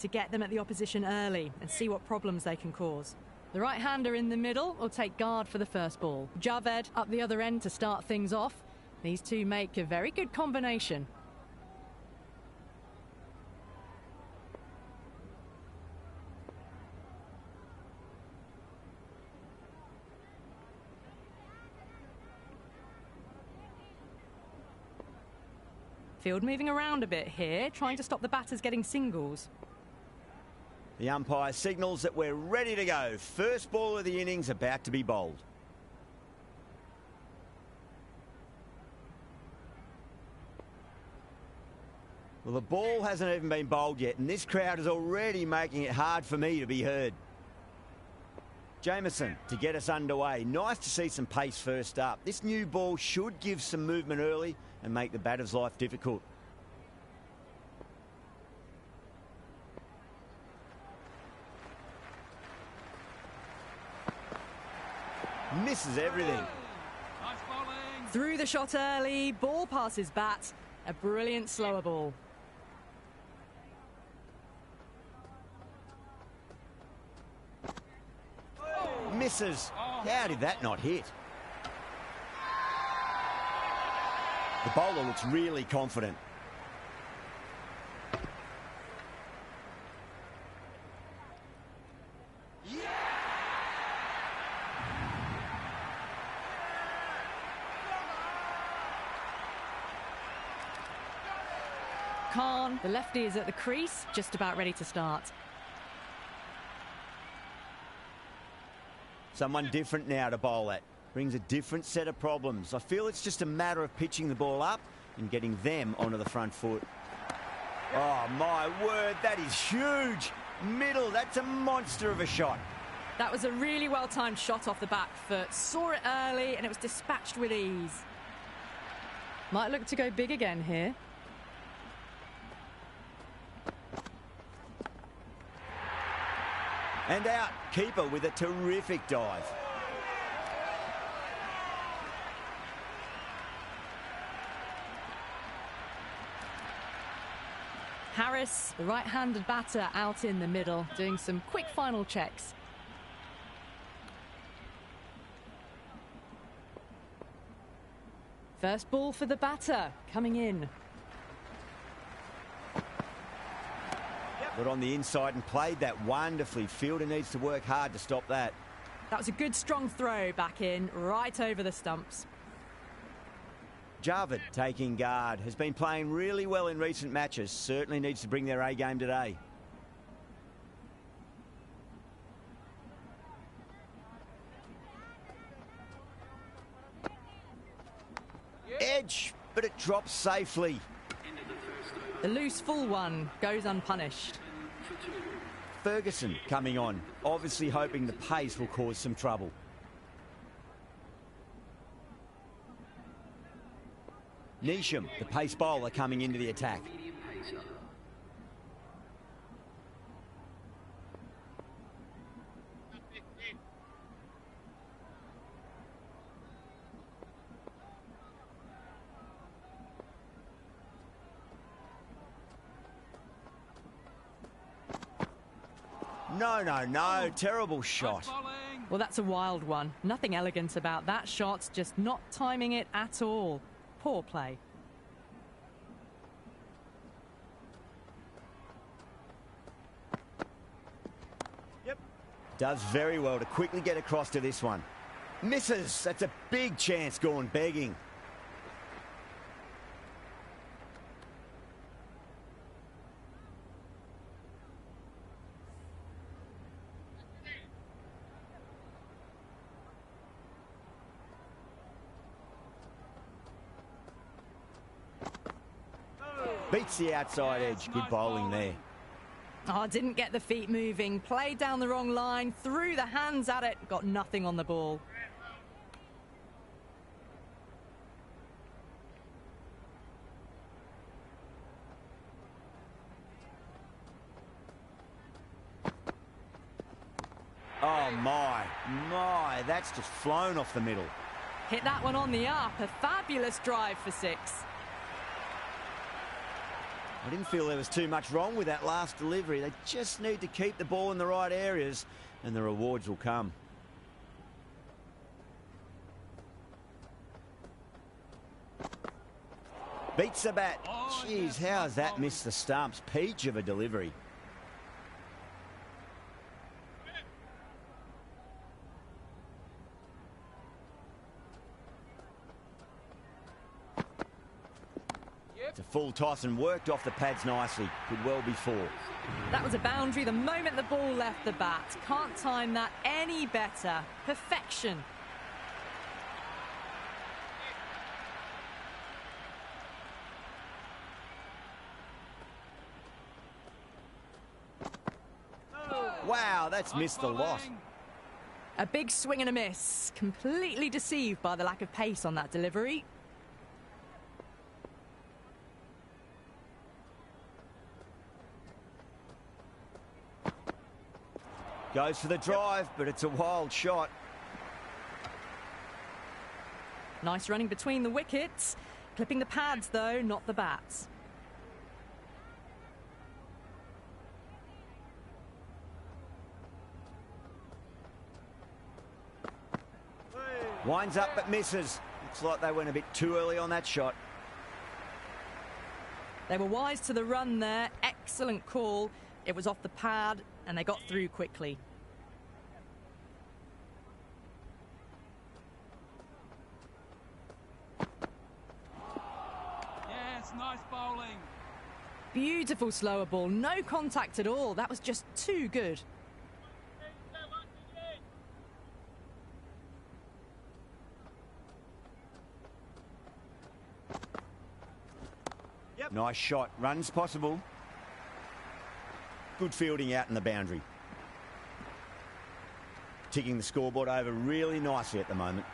to get them at the opposition early and see what problems they can cause. The right-hander in the middle will take guard for the first ball. Javed up the other end to start things off. These two make a very good combination. Field moving around a bit here, trying to stop the batters getting singles. The umpire signals that we're ready to go. First ball of the innings about to be bowled. Well, the ball hasn't even been bowled yet, and this crowd is already making it hard for me to be heard. Jamieson to get us underway. Nice to see some pace first up. This new ball should give some movement early and make the batter's life difficult. Misses everything. Through the shot early, ball passes bat. A brilliant slower ball. Misses. How did that not hit? The bowler looks really confident. Khan, the lefty, is at the crease, just about ready to start. Someone different now to bowl at. Brings a different set of problems. I feel it's just a matter of pitching the ball up and getting them onto the front foot. Oh, my word, that is huge. Middle, that's a monster of a shot. That was a really well-timed shot off the back foot. Saw it early and it was dispatched with ease. Might look to go big again here. And out. Keeper with a terrific dive. Harris, the right-handed batter, out in the middle, doing some quick final checks. First ball for the batter, coming in. Got on the inside and played that wonderfully. Fielder needs to work hard to stop that. That was a good strong throw back in, right over the stumps. Javed taking guard. Has been playing really well in recent matches. Certainly needs to bring their A game today. Edge, but it drops safely. The loose full one goes unpunished. Ferguson coming on, obviously hoping the pace will cause some trouble. Neesham, the pace bowler, coming into the attack. No. Terrible shot. Well, that's a wild one. Nothing elegant about that shot, just not timing it at all. Poor play. Yep. Does very well to quickly get across to this one. Misses. That's a big chance gone begging. Beats the outside edge. Good bowling there. Oh, didn't get the feet moving. Played down the wrong line. Threw the hands at it. Got nothing on the ball. Oh, my. That's just flown off the middle. Hit that one on the up. A fabulous drive for 6. I didn't feel there was too much wrong with that last delivery. They just need to keep the ball in the right areas and the rewards will come. Beats the bat. Jeez, how has that missed the stumps? Peach of a delivery. It's a full toss and worked off the pads nicely. Could well be 4. That was a boundary the moment the ball left the bat. Can't time that any better. Perfection. Wow, that's missed a lot. A big swing and a miss. Completely deceived by the lack of pace on that delivery. Goes for the drive, but it's a wild shot. Nice running between the wickets. Clipping the pads, though, not the bats. Winds up but misses. Looks like they went a bit too early on that shot. They were wise to the run there. Excellent call. It was off the pad and they got through quickly. Yes, nice bowling. Beautiful slower ball. No contact at all. That was just too good. Nice shot. Runs possible. Good fielding out in the boundary. Ticking the scoreboard over really nicely at the moment.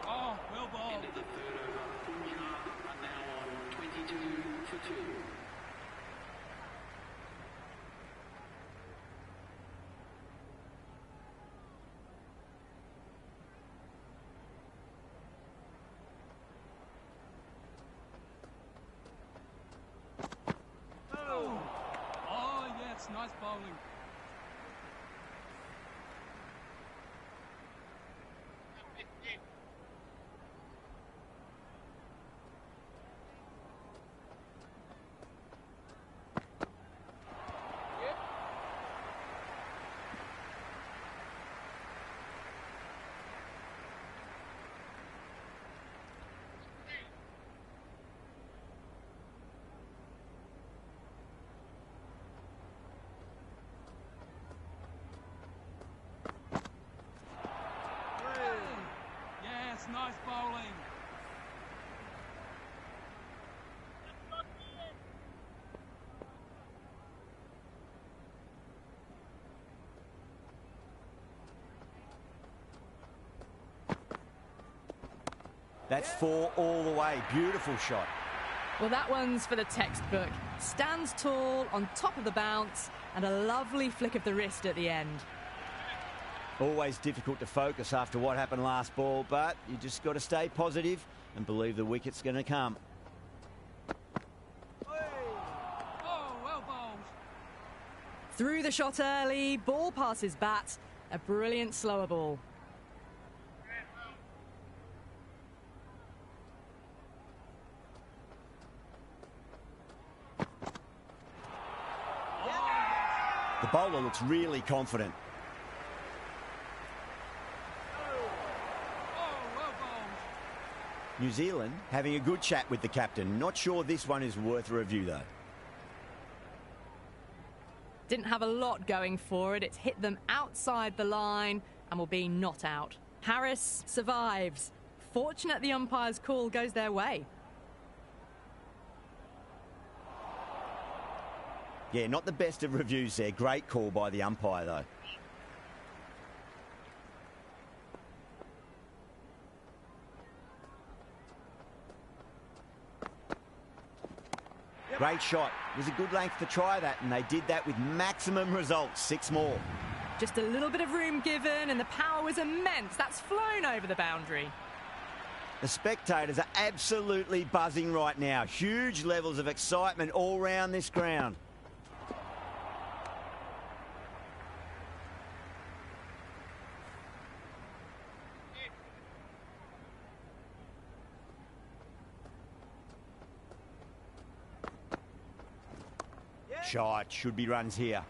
Oh, well bowled. End of the third over. Punjab are now on 22 for 2. Oh, yes, nice bowling. Yes, nice bowling. That's 4 all the way. Beautiful shot. Well, that one's for the textbook. Stands tall, on top of the bounce, and a lovely flick of the wrist at the end. Always difficult to focus after what happened last ball, but you just got to stay positive and believe the wicket's going to come. Oh, well bowled. Through the shot early, ball passes bat. A brilliant slower ball. The bowler looks really confident. Oh, well bowled. New Zealand having a good chat with the captain. Not sure this one is worth a review, though. Didn't have a lot going for it. It's hit them outside the line and will be not out. Harris survives. Fortunate the umpire's call goes their way. Yeah, not the best of reviews there. Great call by the umpire, though. Great shot. It was a good length to try that, and they did that with maximum results. 6 more. Just a little bit of room given, and the power was immense. That's flown over the boundary. The spectators are absolutely buzzing right now. Huge levels of excitement all round this ground. Shot, should be runs here.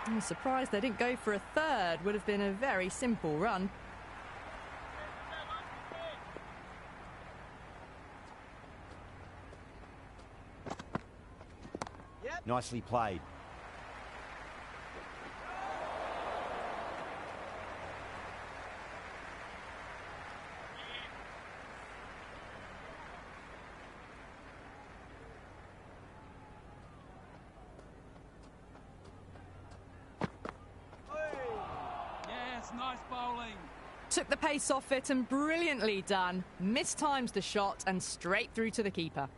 I'm surprised they didn't go for a third. Would have been a very simple run. Nicely played. Yes, nice bowling. Took the pace off it and brilliantly done. Mistimes the shot and straight through to the keeper.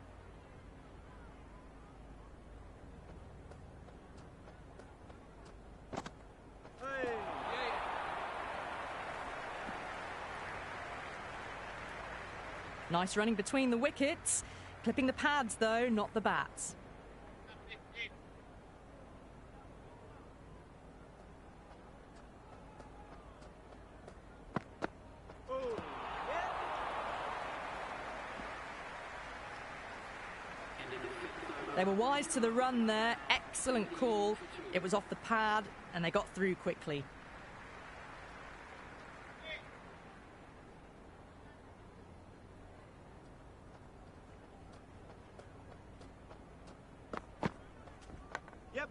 Nice running between the wickets. Clipping the pads, though, not the bats. They were wise to the run there. Excellent call. It was off the pad, and they got through quickly.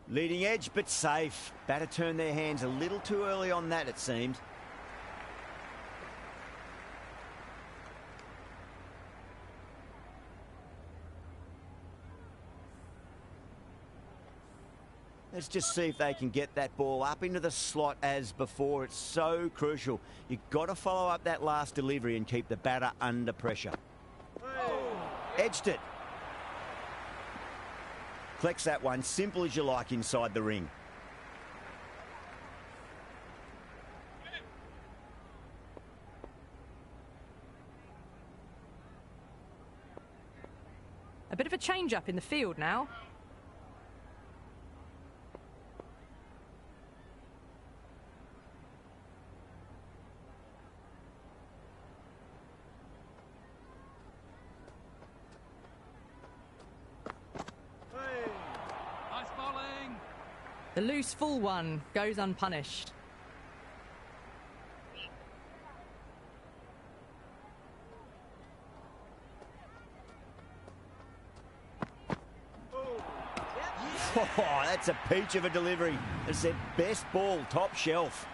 Leading edge, but safe. Batter turned their hands a little too early on that, it seemed. Let's just see if they can get that ball up into the slot as before. It's so crucial. You've got to follow up that last delivery and keep the batter under pressure. Edged it. Collects that one, simple as you like, inside the ring. A bit of a change-up in the field now. The loose full one goes unpunished. Oh, that's a peach of a delivery. It's their best ball, top shelf.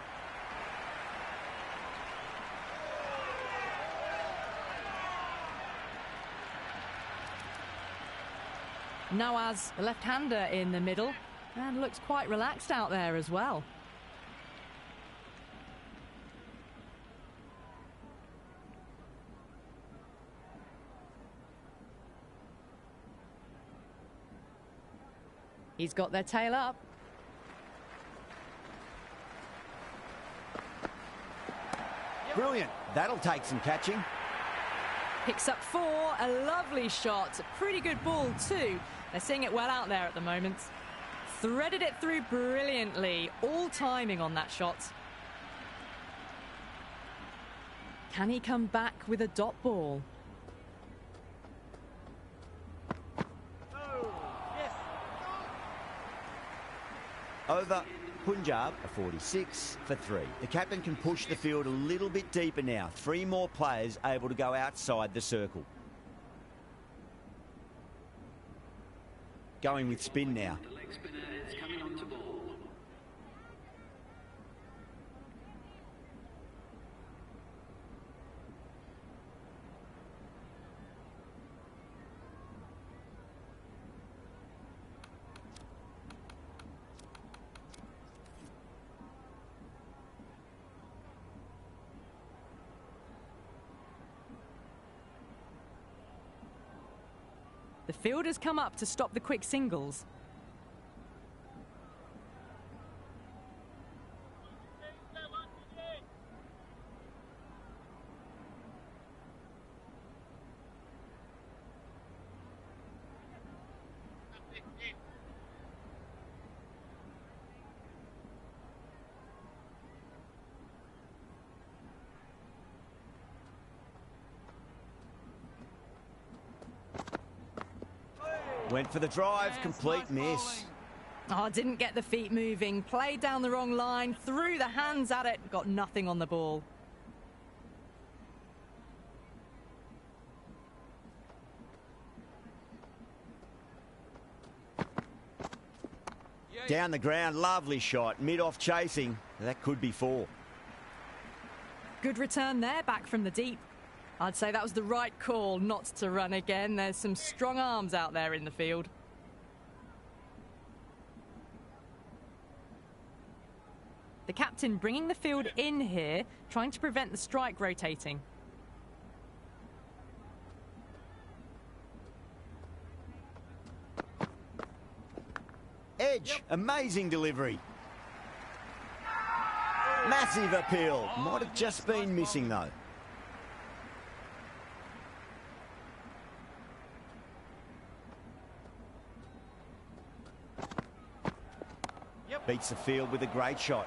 Nawaz, the left-hander in the middle, and looks quite relaxed out there as well. He's got their tail up. Brilliant. That'll take some catching. Picks up 4, a lovely shot. A pretty good ball too. They're seeing it well out there at the moment. Threaded it through brilliantly. All timing on that shot. Can he come back with a dot ball? Over Punjab, a 46 for 3. The captain can push the field a little bit deeper now. 3 more players able to go outside the circle. Going with spin now. The leg spinner is coming on to ball. The fielders come up to stop the quick singles. Went for the drive, complete miss. Oh, didn't get the feet moving, played down the wrong line, threw the hands at it, got nothing on the ball. Down the ground, lovely shot, mid-off chasing. That could be 4. Good return there, back from the deep. I'd say that was the right call not to run again. There's some strong arms out there in the field. The captain bringing the field in here, trying to prevent the strike rotating. Edge, amazing delivery. Massive appeal. Might have just been missing though. Beats the field with a great shot.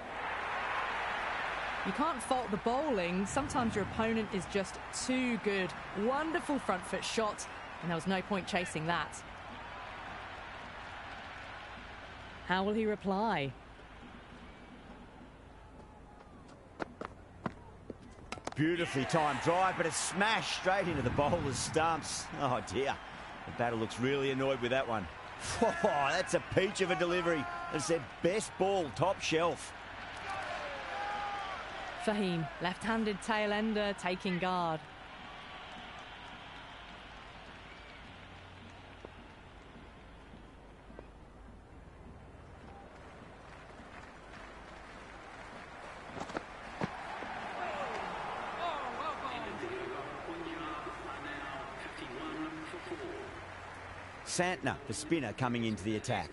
You can't fault the bowling. Sometimes your opponent is just too good. Wonderful front foot shot, and there was no point chasing that. How will he reply? Beautifully timed drive, but a smash straight into the bowler's stumps. Oh dear, the batter looks really annoyed with that one. Oh, that's a peach of a delivery. It's their best ball, top shelf. Fahim, left-handed tail ender, taking guard. Santner, the spinner, coming into the attack.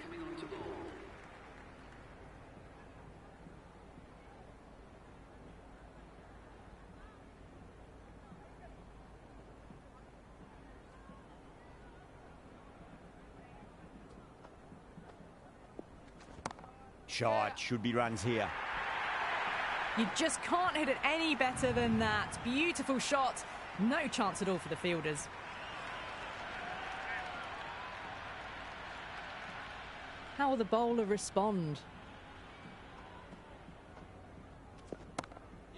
Shot, should be runs here. You just can't hit it any better than that. Beautiful shot. No chance at all for the fielders. How will the bowler respond?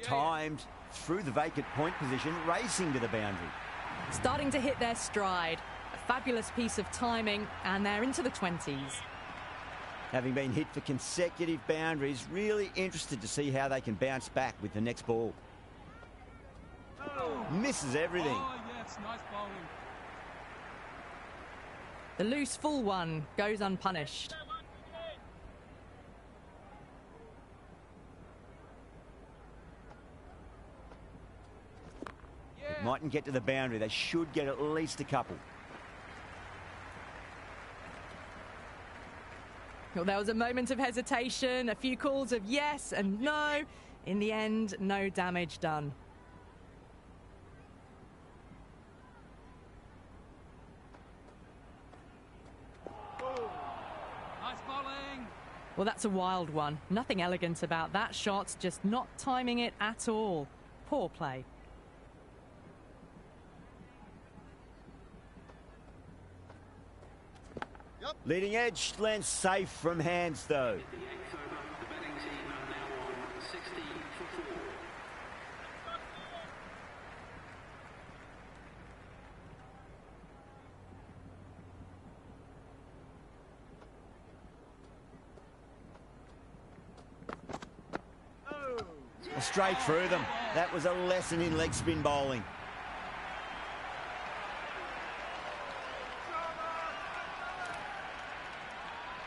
Timed through the vacant point position, racing to the boundary. Starting to hit their stride. A fabulous piece of timing, and they're into the 20s. Having been hit for consecutive boundaries, really interested to see how they can bounce back with the next ball. Misses everything. Oh, yes, nice bowling. The loose full one goes unpunished. It mightn't get to the boundary. They should get at least a couple. Well, there was a moment of hesitation, a few calls of yes and no. In the end, no damage done. Nice bowling. Well, that's a wild one. Nothing elegant about that shot, just not timing it at all. Poor play. Leading edge lands safe from hands though. The 8th over, the batting team are now on 60 for 4. Straight through them. That was a lesson in leg spin bowling.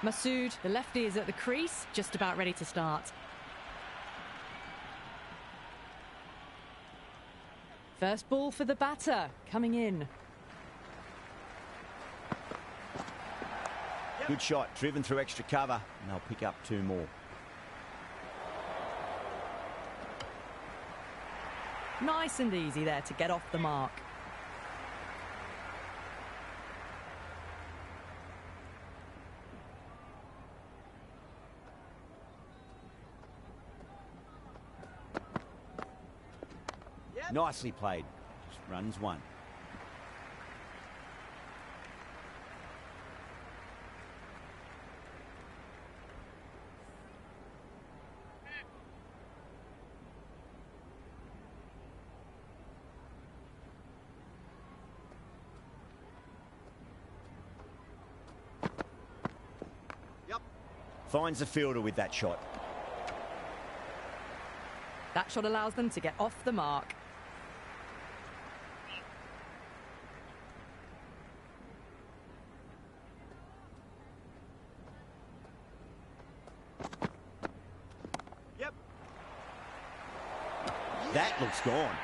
Masood, the lefty, is at the crease, just about ready to start. First ball for the batter, coming in. Good shot, driven through extra cover, and they'll pick up 2 more. Nice and easy there to get off the mark. Nicely played. Just runs 1. Finds the fielder with that shot. That shot allows them to get off the mark. That looks gone.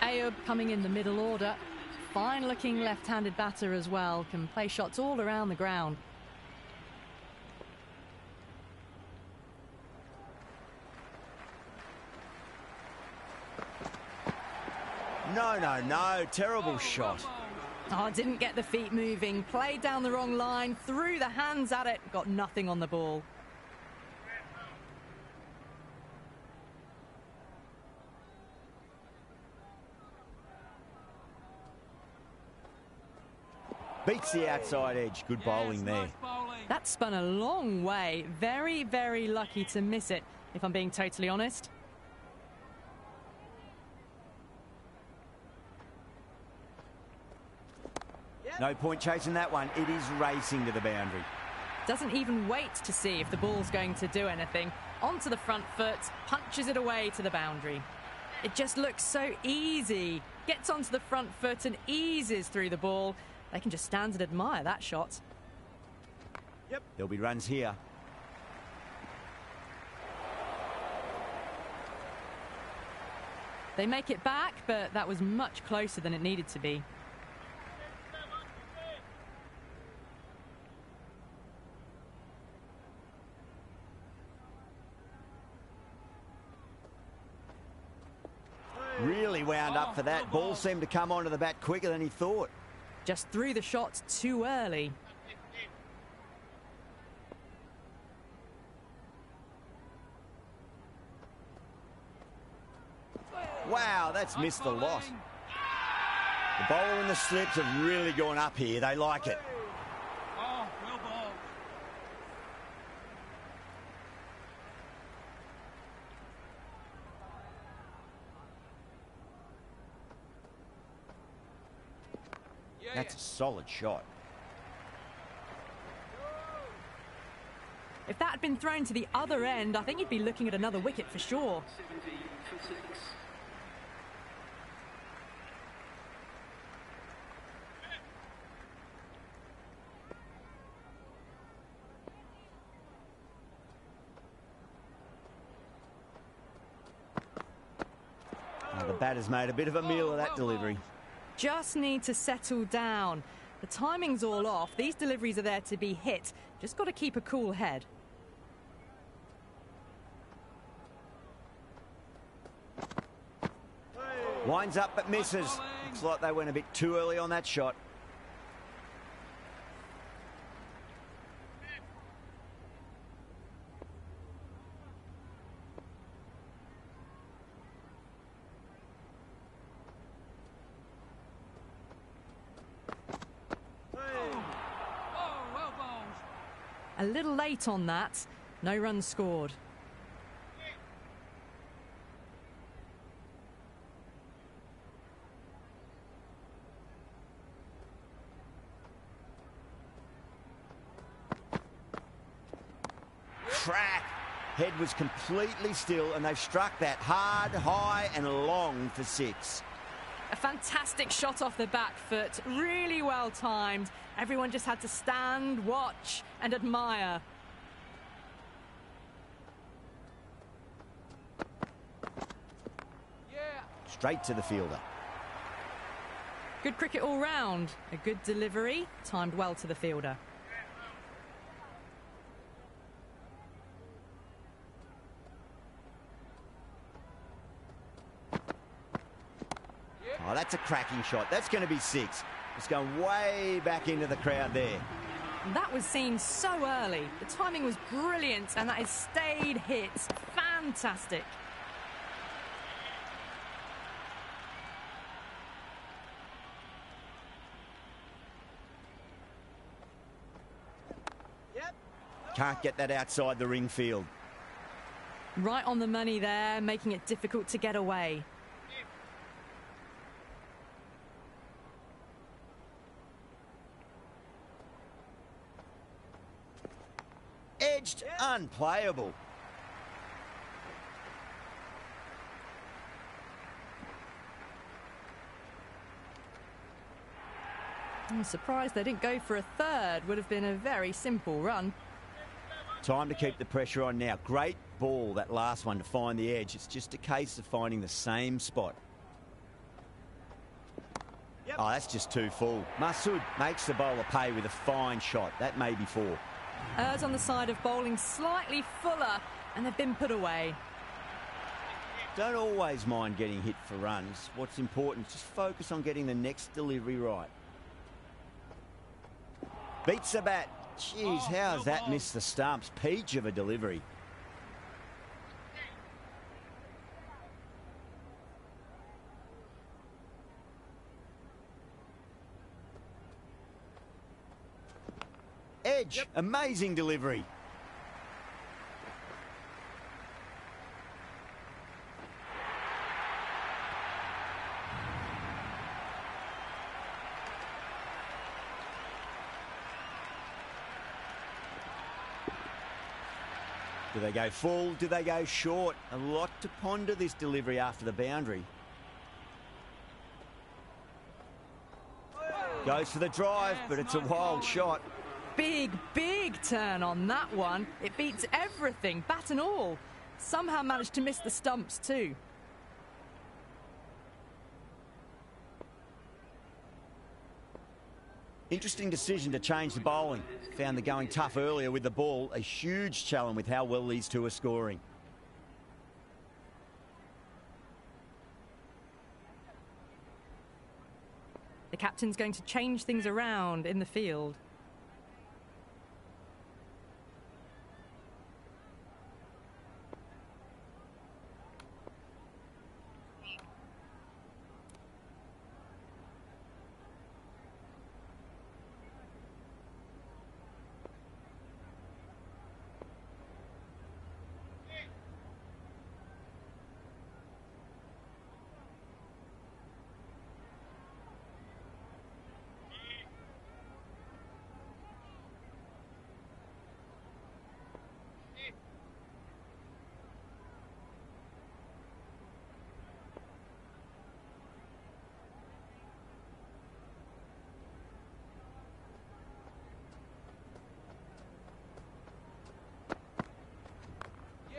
Ayub coming in the middle order. Fine looking left-handed batter as well. Can play shots all around the ground. No. Terrible shot. Oh, didn't get the feet moving. Played down the wrong line. Threw the hands at it. Got nothing on the ball. Beats the outside edge. Good bowling there. Nice bowling. That spun a long way. Very, very lucky to miss it, if I'm being totally honest. No point chasing that one. It is racing to the boundary. Doesn't even wait to see if the ball's going to do anything. Onto the front foot, punches it away to the boundary. It just looks so easy. Gets onto the front foot and eases through the ball. They can just stand and admire that shot. There'll be runs here. They make it back, but that was much closer than it needed to be. Really wound up for that. Ball seemed to come onto the bat quicker than he thought. Just threw the shot too early. Wow, that's missed the lot. The bowler and the slips have really gone up here. They like it. Oh, well bowled. That's a solid shot. If that had been thrown to the other end, I think you'd be looking at another wicket for sure. 70 for 6. Now the batter's made a bit of a meal of that delivery. Just need to settle down. The timing's all off. These deliveries are there to be hit. Just got to keep a cool head. Winds up but misses. Looks like they went a bit too early on that shot. Oh, well bowled. A little late on that. No runs scored. Crack. Head was completely still and they've struck that hard, high and long for 6. A fantastic shot off the back foot. Really well timed. Everyone just had to stand, watch and admire. straight to the fielder. Good cricket all round. A good delivery, timed well to the fielder. Oh, that's a cracking shot. That's going to be 6. It's going way back into the crowd there. That was seen so early. The timing was brilliant, and that is stayed hits. Fantastic. Can't get that outside the ring field. Right on the money there, making it difficult to get away. Edged, unplayable. I'm surprised they didn't go for a third. Would have been a very simple run. Time to keep the pressure on now. Great ball, that last one, to find the edge. It's just a case of finding the same spot. Oh, that's just too full. Masood makes the bowler pay with a fine shot. That may be 4. Errs on the side of bowling slightly fuller, and they've been put away. Don't always mind getting hit for runs. What's important is just focus on getting the next delivery right. Beats the bat. Jeez, how's that missed the stumps? Peach of a delivery. Edge, amazing delivery. Do they go full? Do they go short? A lot to ponder this delivery after the boundary. Goes for the drive, but it's a wild shot. Big, big turn on that one. It beats everything, bat and all. Somehow managed to miss the stumps too. Interesting decision to change the bowling. Found the going tough earlier with the ball. A huge challenge with how well these two are scoring. The captain's going to change things around in the field.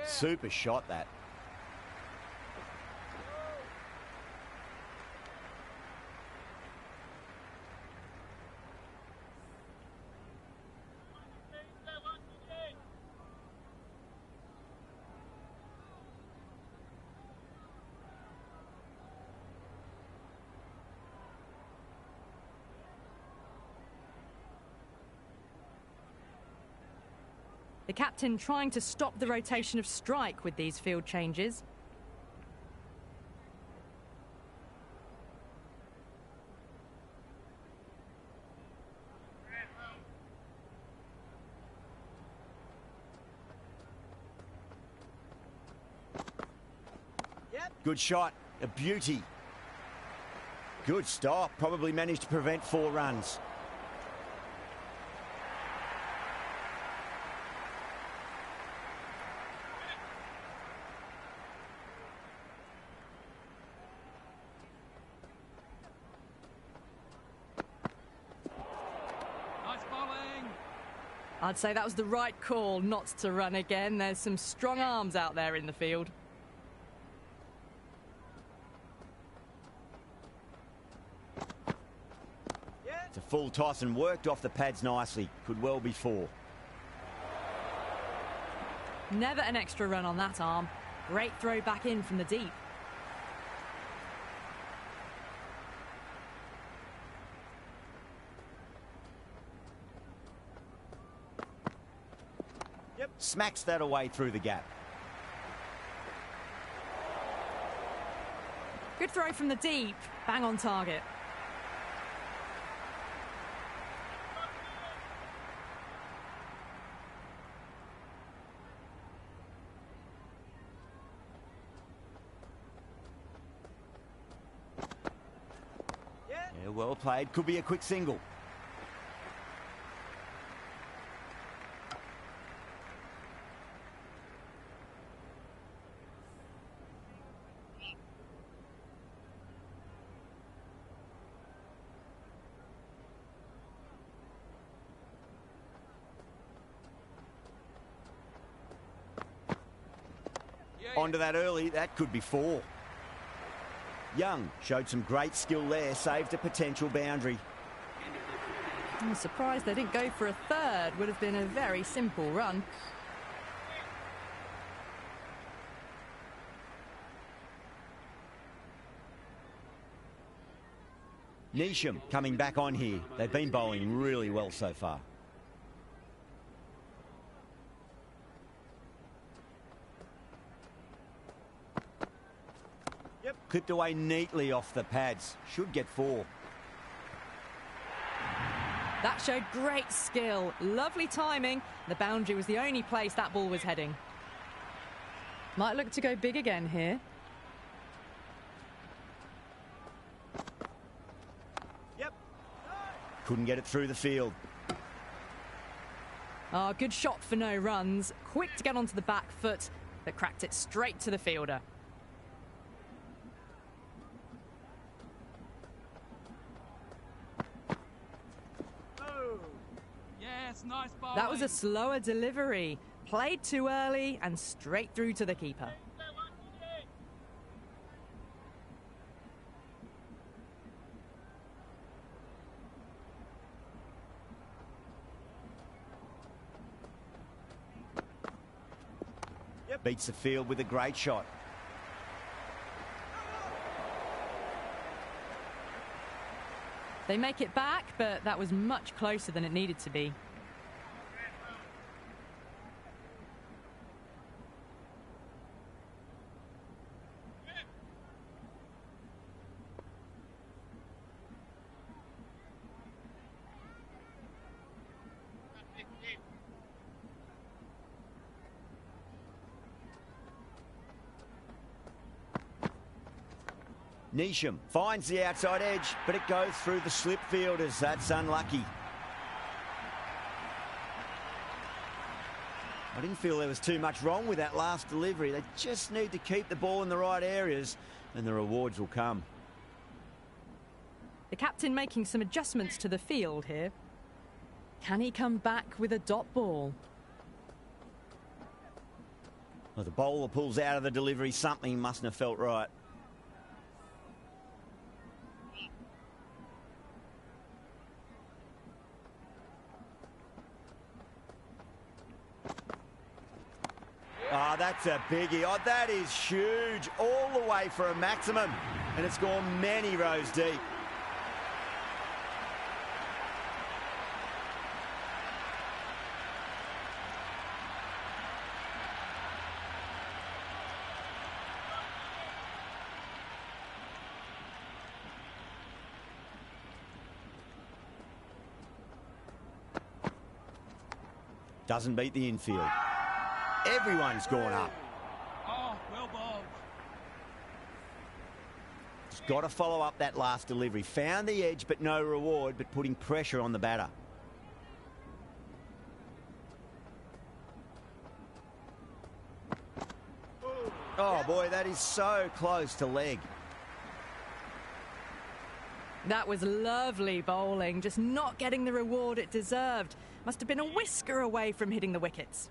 Super shot, that. The captain trying to stop the rotation of strike with these field changes. Good shot, a beauty. Good stop, probably managed to prevent 4 runs. I'd say that was the right call not to run again. There's some strong arms out there in the field. It's a full toss and worked off the pads nicely. Could well be 4. Never an extra run on that arm. Great throw back in from the deep. Yep. Smacks that away through the gap. Good throw from the deep. Bang on target. Yeah, well played. Could be a quick single. Onto that early, that could be 4. Young showed some great skill there, saved a potential boundary. I'm surprised they didn't go for a third. Would have been a very simple run. Neesham coming back on here. They've been bowling really well so far. Yep. Clipped away neatly off the pads. Should get 4. That showed great skill. Lovely timing. The boundary was the only place that ball was heading. Might look to go big again here. Yep. Couldn't get it through the field. Ah, good shot for no runs. Quick to get onto the back foot, but cracked it straight to the fielder. Yes, nice bowling. That was a slower delivery. Played too early and straight through to the keeper. Yep. Beats the field with a great shot. They make it back, but that was much closer than it needed to be. Neesham finds the outside edge, but it goes through the slip fielders. That's unlucky. I didn't feel there was too much wrong with that last delivery. They just need to keep the ball in the right areas and the rewards will come. The captain making some adjustments to the field here. Can he come back with a dot ball? Well, the bowler pulls out of the delivery. Something mustn't have felt right. Oh, that's a biggie. Oh, that is huge. All the way for a maximum. And it's gone many rows deep. Doesn't beat the infield. Everyone's gone up. Oh, well bowled. Just got to follow up that last delivery. Found the edge, but no reward, but putting pressure on the batter. Oh, boy, that is so close to leg. That was lovely bowling, just not getting the reward it deserved. Must have been a whisker away from hitting the wickets.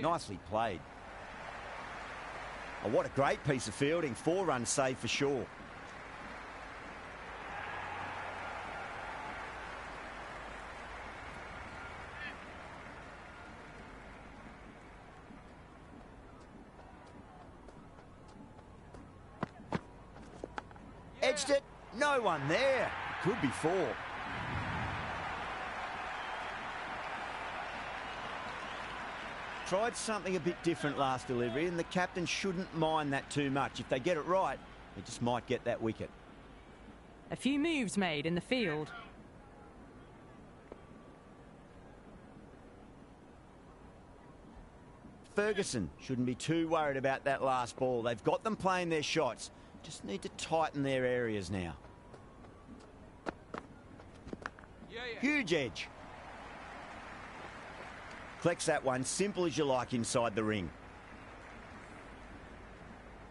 Nicely played. Oh, what a great piece of fielding. 4 runs saved for sure. Edged it. No one there. It could be 4. Tried something a bit different last delivery, and the captain shouldn't mind that too much. If they get it right, they just might get that wicket. A few moves made in the field. Ferguson shouldn't be too worried about that last ball. They've got them playing their shots. Just need to tighten their areas now. Huge edge. Collects that one, simple as you like inside the ring.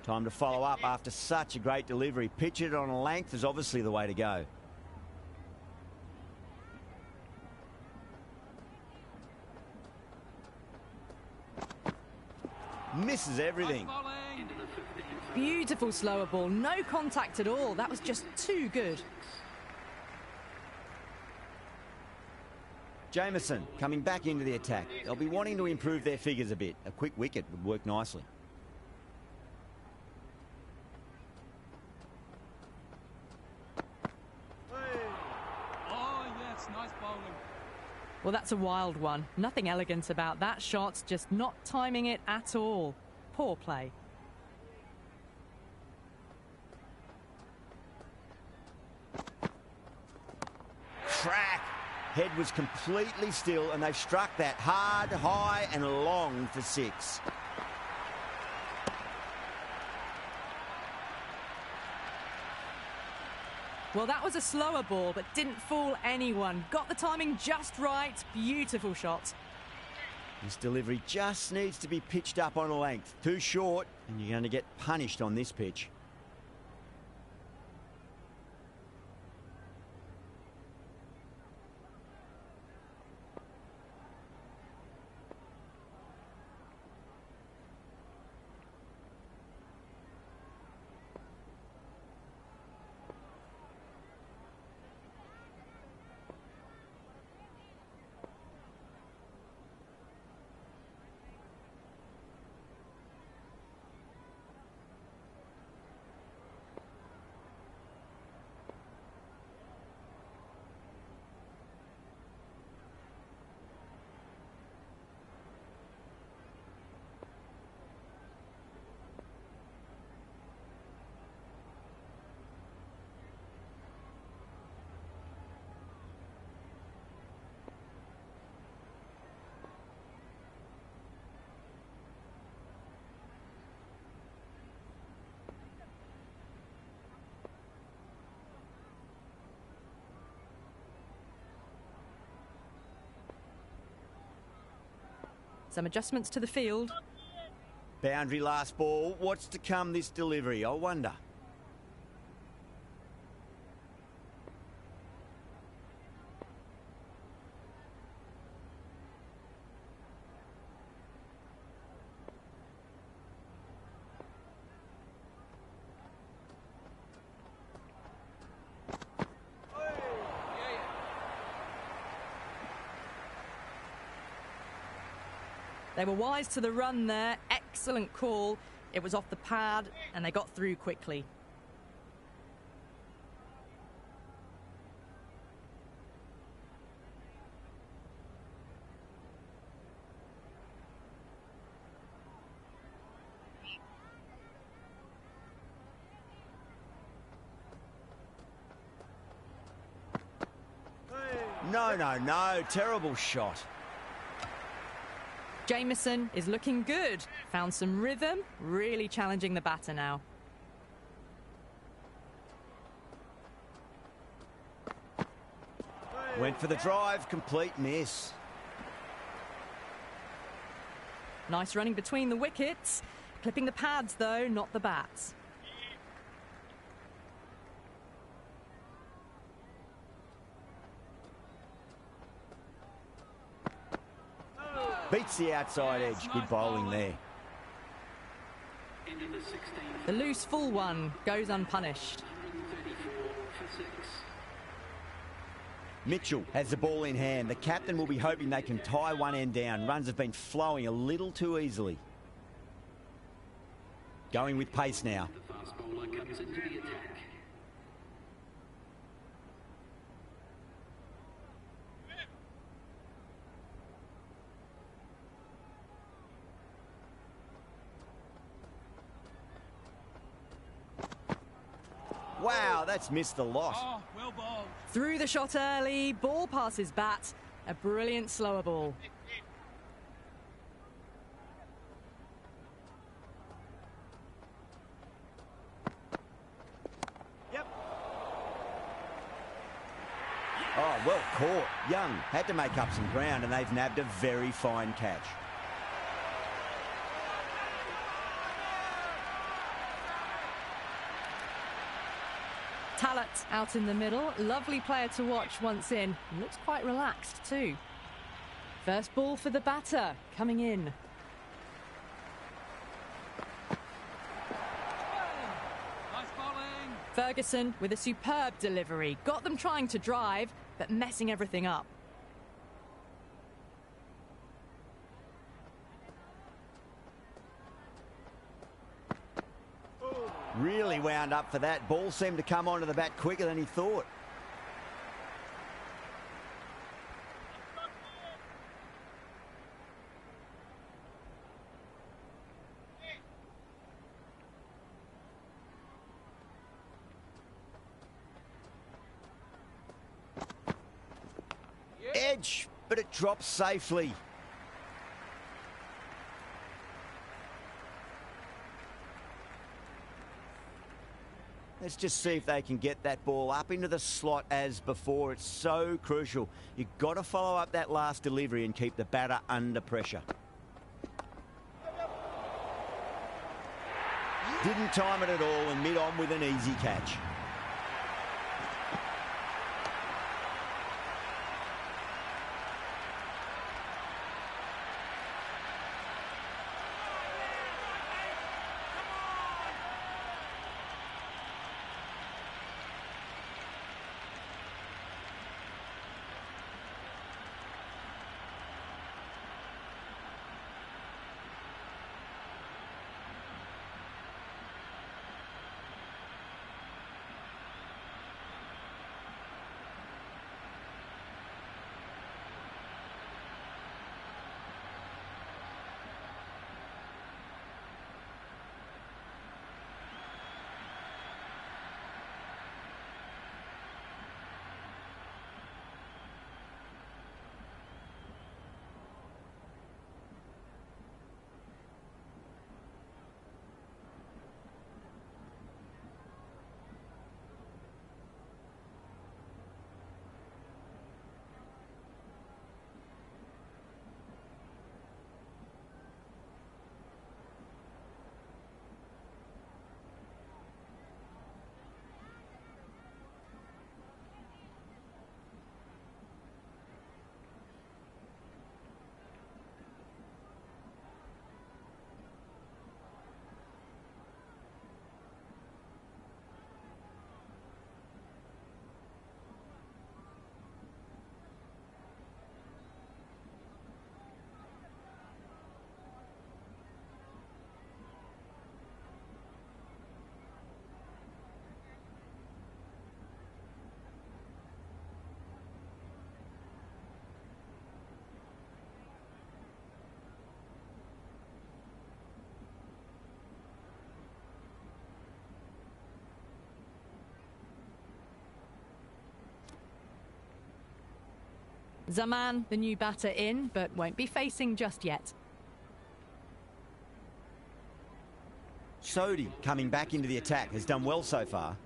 Time to follow up after such a great delivery. Pitch it on a length is obviously the way to go. Misses everything. Beautiful slower ball, no contact at all. That was just too good. Jamieson coming back into the attack. They'll be wanting to improve their figures a bit. A quick wicket would work nicely. Oh, yes, nice bowling. Well, that's a wild one. Nothing elegant about that shot, just not timing it at all. Poor play. Crack! Head was completely still, and they've struck that hard, high and long for 6. Well, that was a slower ball, but didn't fool anyone. Got the timing just right. Beautiful shot. This delivery just needs to be pitched up on a length. Too short, and you're going to get punished on this pitch. Some adjustments to the field. Boundary last ball. What's to come this delivery? I wonder. They were wise to the run there. Excellent call. It was off the pad and they got through quickly. No. Terrible shot. Jamieson is looking good. Found some rhythm, really challenging the batter now. Went for the drive, complete miss. Nice running between the wickets. Clipping the pads though, not the bats. Beats the outside edge. Good bowling there. Into the The loose full one goes unpunished. 134 for 6. Mitchell has the ball in hand. The captain will be hoping they can tie one end down. Runs have been flowing a little too easily. Going with pace now. The fast bowler comes into the attack. Wow, that's missed the lot. Oh, well bowled. Through the shot early, ball passes bat. A brilliant slower ball. Oh, well caught. Young had to make up some ground and they've nabbed a very fine catch. Talat out in the middle. Lovely player to watch once in. Looks quite relaxed too. First ball for the batter, coming in. Nice bowling. Ferguson with a superb delivery. Got them trying to drive, but messing everything up. Really wound up for that. Ball seemed to come onto the bat quicker than he thought. Edge, but it drops safely. Let's just see if they can get that ball up into the slot as before. It's so crucial. You've got to follow up that last delivery and keep the batter under pressure. Didn't time it at all and mid-on with an easy catch. Zaman, the new batter in, but won't be facing just yet. Sodhi, coming back into the attack, has done well so far.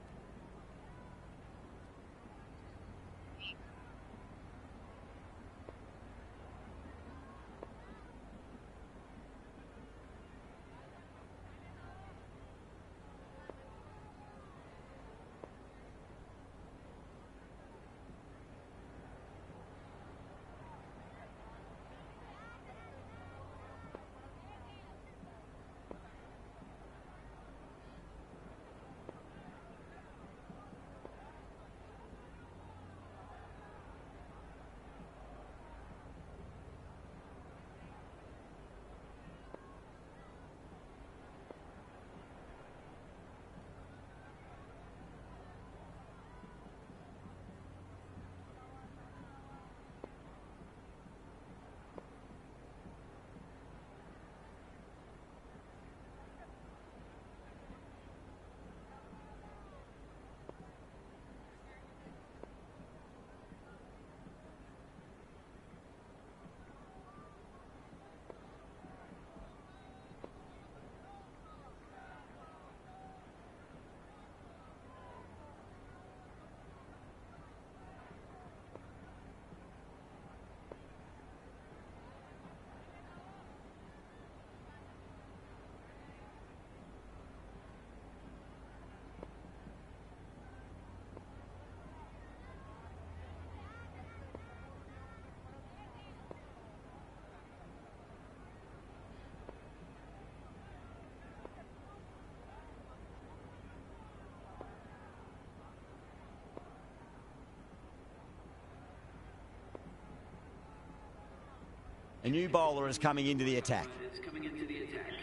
A new bowler is coming into the attack. It's coming into the attack.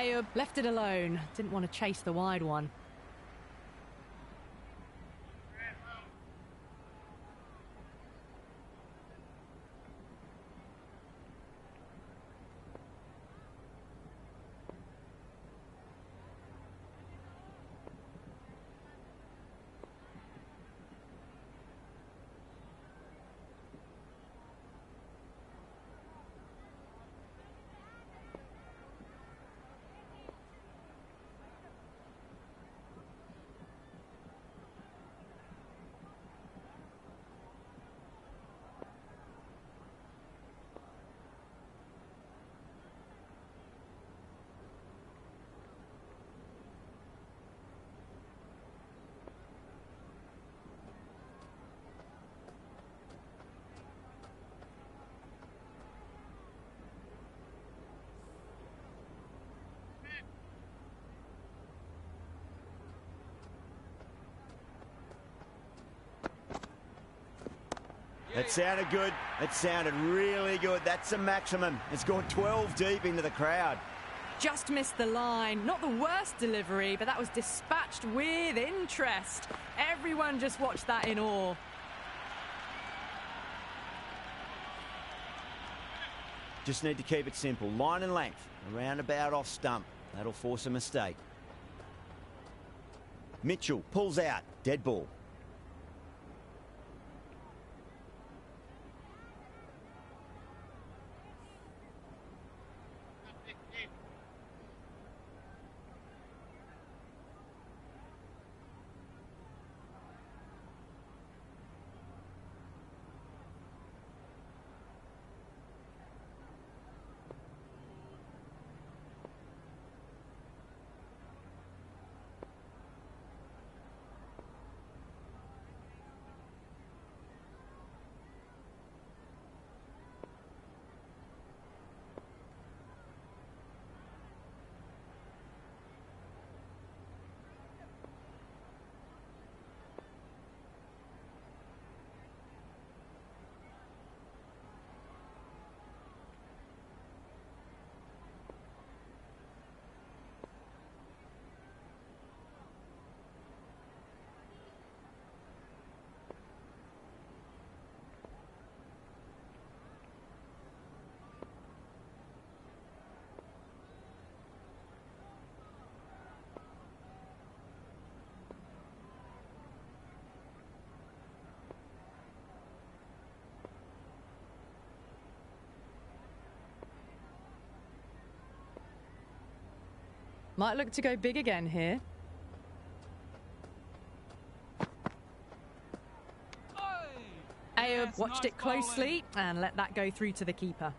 Ayub left it alone. Didn't want to chase the wide one. That sounded good. That sounded really good. That's the maximum. It's gone 12 deep into the crowd. Just missed the line. Not the worst delivery, but that was dispatched with interest. Everyone just watched that in awe. Just need to keep it simple. Line and length. Around about off stump. That'll force a mistake. Mitchell pulls out. Dead ball. Might look to go big again here. Ayub watched it closely and let that go through to the keeper.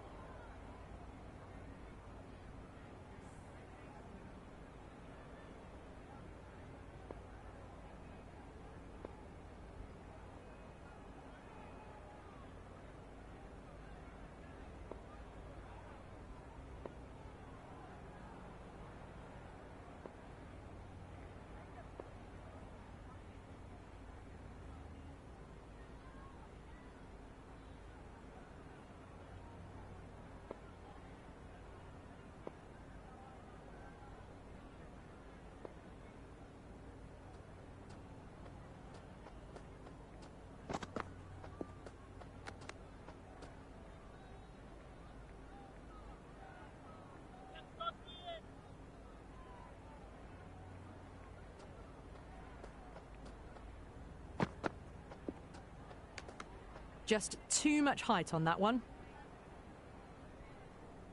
Just too much height on that one.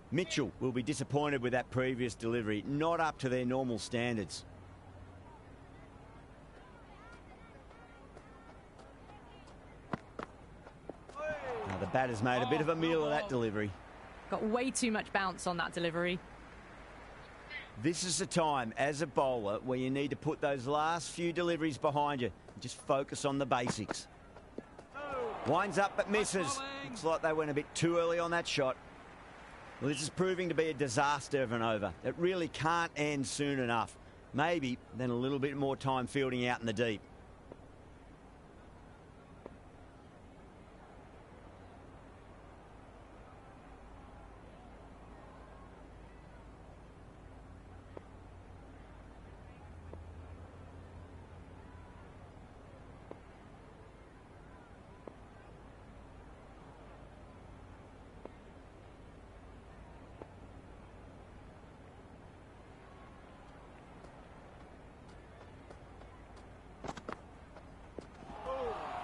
Mitchell will be disappointed with that previous delivery. Not up to their normal standards. batter's made a bit of a meal of that delivery. Got way too much bounce on that delivery. This is the time, as a bowler, where you need to put those last few deliveries behind you. Just focus on the basics. Winds up but misses. Looks like they went a bit too early on that shot. Well, this is proving to be a disaster of an over. It really can't end soon enough. Maybe then a little bit more time fielding out in the deep.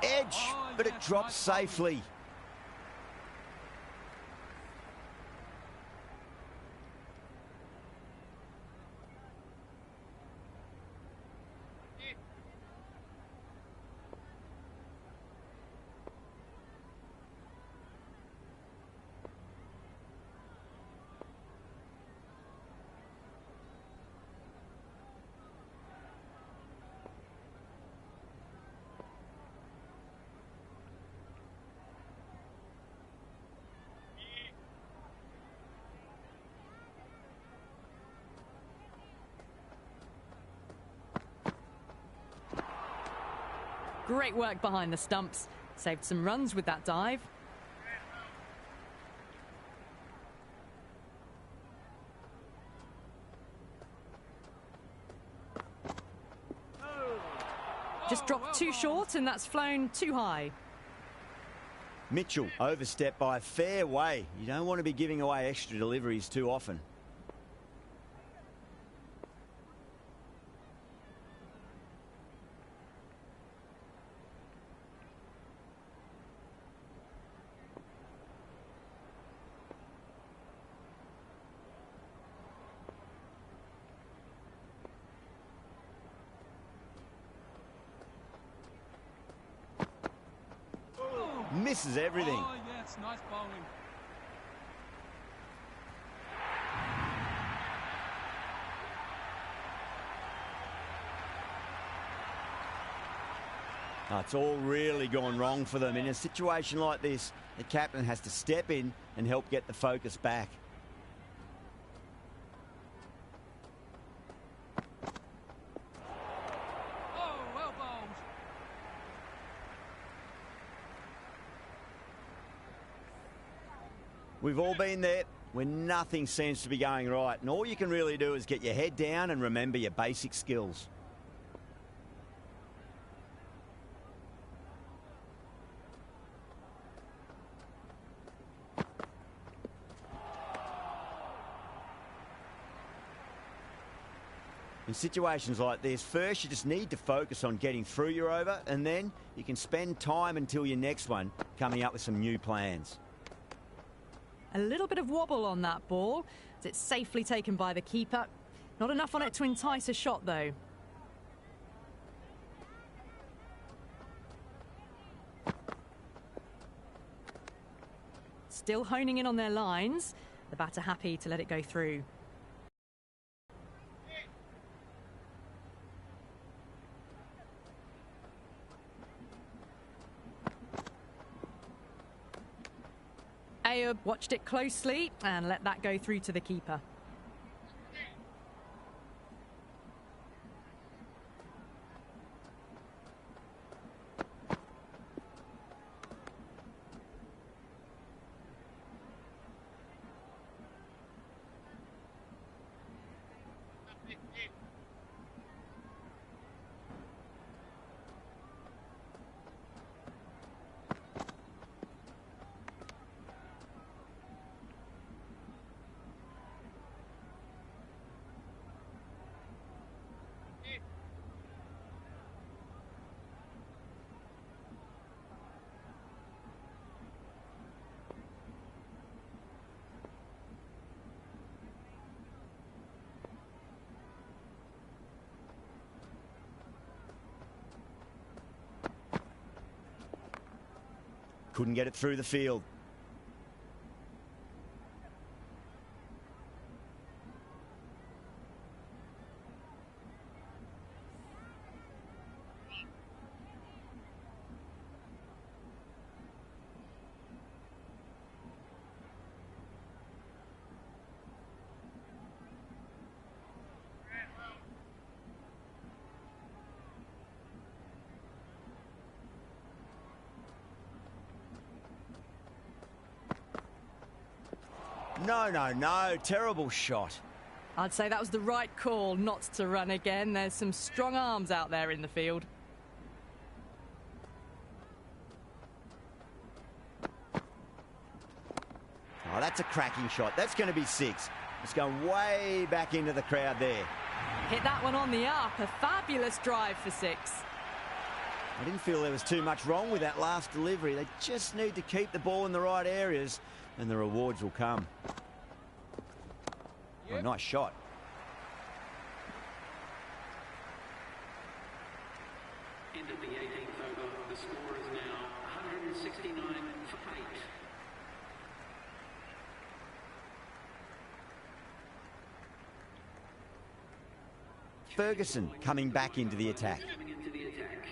Edge, but it drops safely. Great work behind the stumps. Saved some runs with that dive. Just dropped too short and that's flown too high. Mitchell overstepped by a fair way. You don't want to be giving away extra deliveries too often. Misses everything. Oh, yes, nice bowling. Oh, it's all really gone wrong for them. In a situation like this, the captain has to step in and help get the focus back. Oh, well bowled. We've all been there when nothing seems to be going right, and all you can really do is get your head down and remember your basic skills. In situations like this, first you just need to focus on getting through your over, and then you can spend time until your next one coming up with some new plans. A little bit of wobble on that ball as it's safely taken by the keeper. Not enough on it to entice a shot though. Still honing in on their lines. The batter happy to let it go through. Ayub watched it closely and let that go through to the keeper. Couldn't get it through the field. No, no, no. Terrible shot. I'd say that was the right call not to run again. There's some strong arms out there in the field. Oh, that's a cracking shot. That's going to be 6. It's going way back into the crowd there. Hit that one on the up. A fabulous drive for 6. I didn't feel there was too much wrong with that last delivery. They just need to keep the ball in the right areas and the rewards will come. Oh, nice shot. End of the 18th over. The score is now 169 for 8. Ferguson coming back into the attack. Coming into the attack.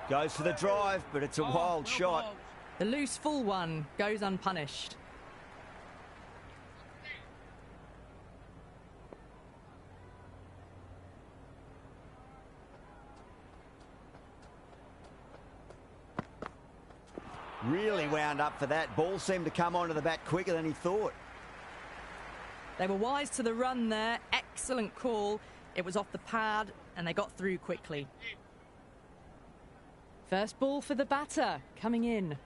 Goes for the drive, but it's a wild shot. The loose full one goes unpunished. Really wound up for that. Ball seemed to come onto the bat quicker than he thought. They were wise to the run there. Excellent call. It was off the pad and they got through quickly. First ball for the batter, coming in.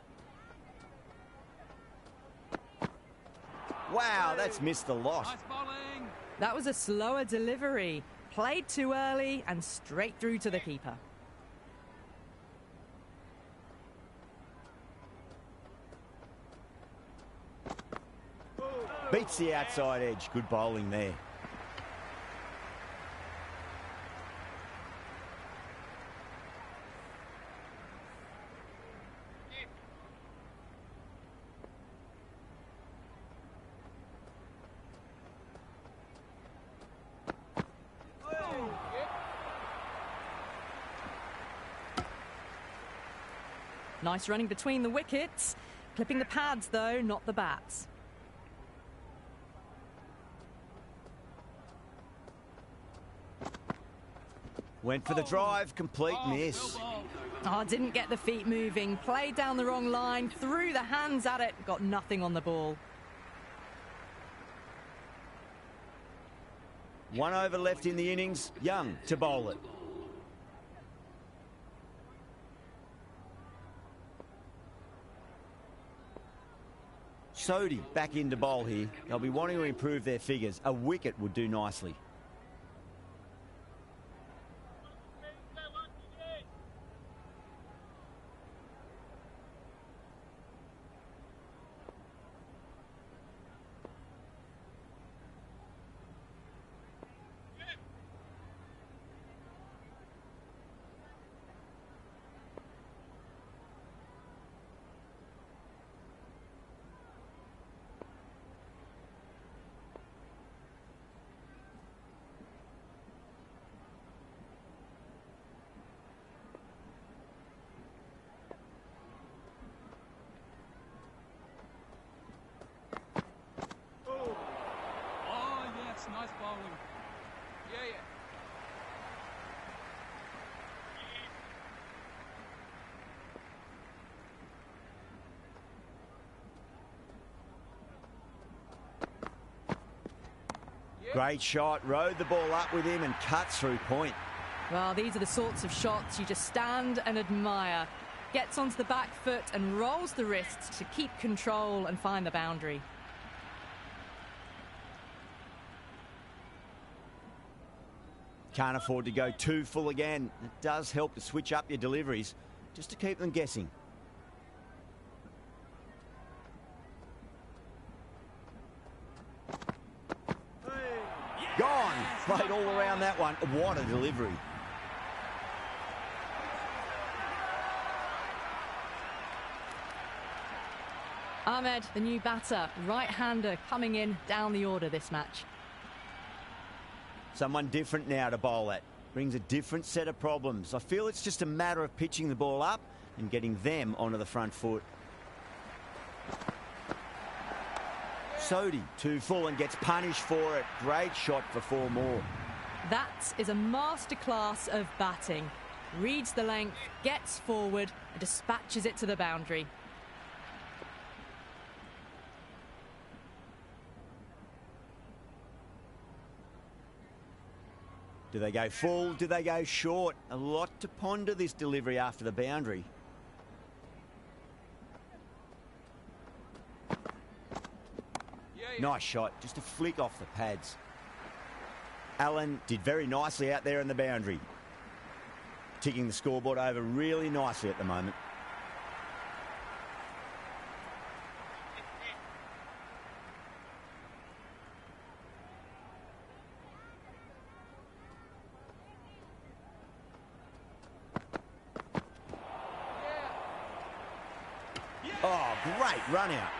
Wow, that's missed a lot. Nice bowling. That was a slower delivery. Played too early and straight through to the keeper. Beats the outside edge. Good bowling there. Nice running between the wickets. Clipping the pads though, not the bats. Went for the drive, complete miss. Oh, didn't get the feet moving. Played down the wrong line, threw the hands at it, got nothing on the ball. 1 over left in the innings. Young to bowl it. Sodhi back into bowl here. They'll be wanting to improve their figures. A wicket would do nicely. Great shot, rode the ball up with him and cuts through point. Well, these are the sorts of shots you just stand and admire. Gets onto the back foot and rolls the wrists to keep control and find the boundary. Can't afford to go too full again. It does help to switch up your deliveries just to keep them guessing. Gone. Played all around that one. What a delivery. Ahmed, the new batter, right-hander coming in down the order this match. Someone different now to bowl at. Brings a different set of problems. I feel it's just a matter of pitching the ball up and getting them onto the front foot. Sodhi, too full and gets punished for it. Great shot for 4 more. That is a masterclass of batting. Reads the length, gets forward and dispatches it to the boundary. Do they go full? Do they go short? A lot to ponder this delivery after the boundary. Nice shot, just a flick off the pads. Allen did very nicely out there in the boundary. Ticking the scoreboard over really nicely at the moment. Oh, great run out.